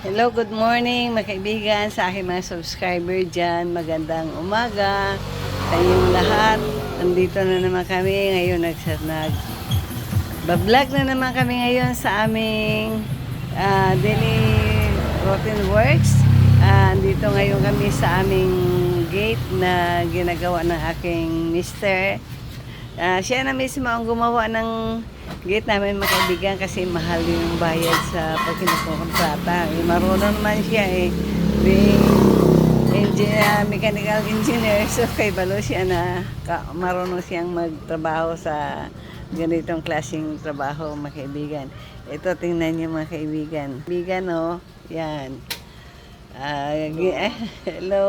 Hello, good morning mga kaibigan sa aking mga subscriber dyan. Magandang umaga sa inyong lahat. Nandito na naman kami ngayon. Nag-vlog na naman kami ngayon sa aming daily routine works. Dito ngayon kami sa aming gate na ginagawa ng aking mister. Siya na mismo ang gumawa ng gate namin mga kaibigan kasi mahal yung bayad sa pagkinukontrata. Marunong man siya mechanical engineer, so kay balo siya na marunong siyang magtrabaho sa ganitong klaseng trabaho mga kaibigan. Ito tingnan niyo mga kaibigan. Kaibigan yan. Hello.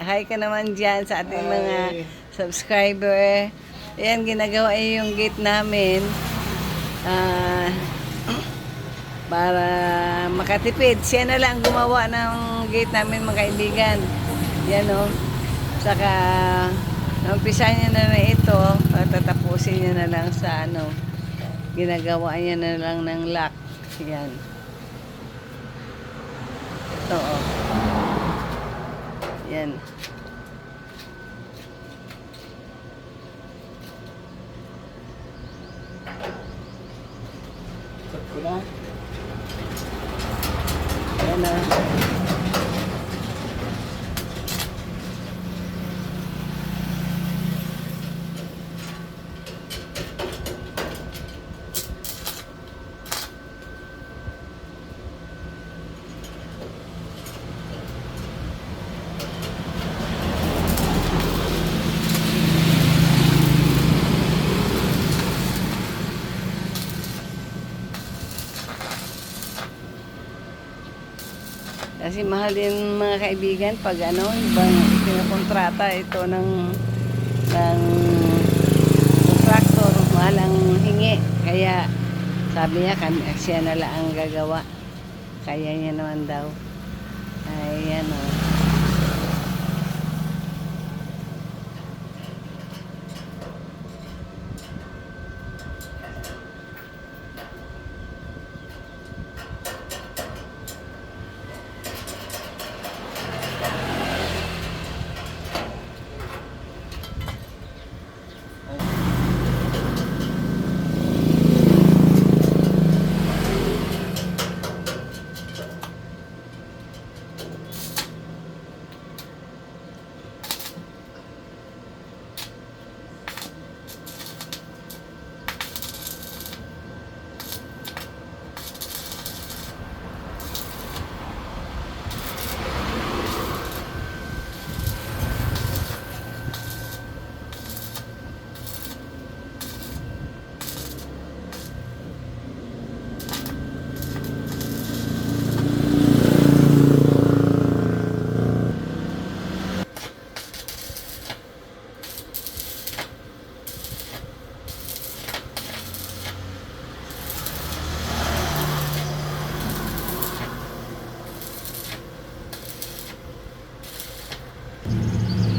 Hi ka naman dyan sa ating mga subscriber. Ayan, ginagawa yung gate namin para makatipid. Siya na lang gumawa ng gate namin mga kaibigan. Yan Saka umpisa niya na ito, tatapusin niya na lang sa ginagawa niya na lang ng lock. Yan. Ito Yan. Ayan na. Kasi mahal din mga kaibigan pag ibang pinakontrata ito ng contractor, mahal ang hingi. Kaya sabi niya, siya na lang ang gagawa. Kaya niya naman daw. Ayan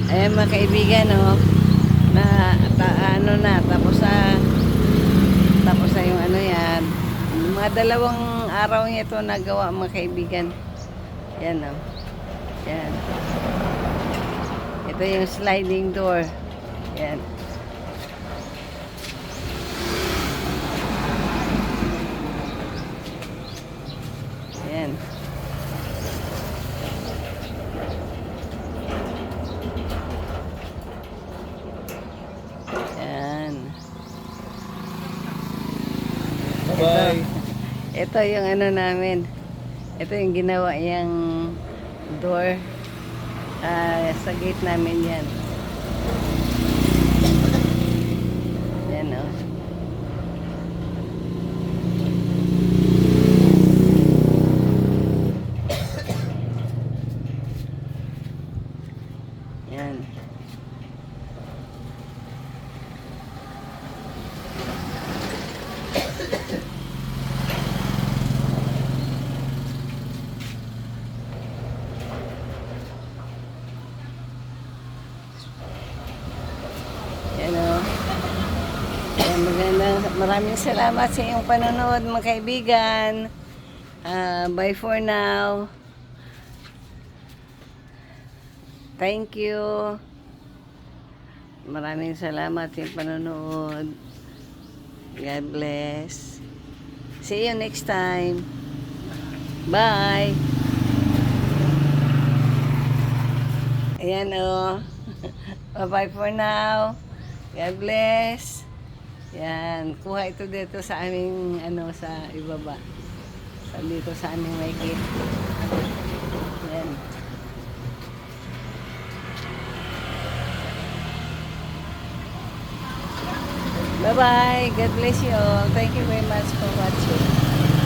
Ayan mga kaibigan tapos na yung yan. Mga 2 araw niya ito nagawa mga kaibigan. Yan Yan. Ito yung sliding door. Yan. Yan. Bye. Ito yung namin. Ito yung ginawa yung door sa gate namin yan. Yan Yan. Maraming salamat sa iyong panonood mga kaibigan. Bye for now. Thank you. Maraming salamat yung panonood. God bless. See you next time. Bye. Ayan o. Bye-bye for now. God bless. Yan. Kuha ito dito sa aming, sa ibaba. Dito sa aming may gate. Yan. Bye-bye. God bless you all. Thank you very much for watching.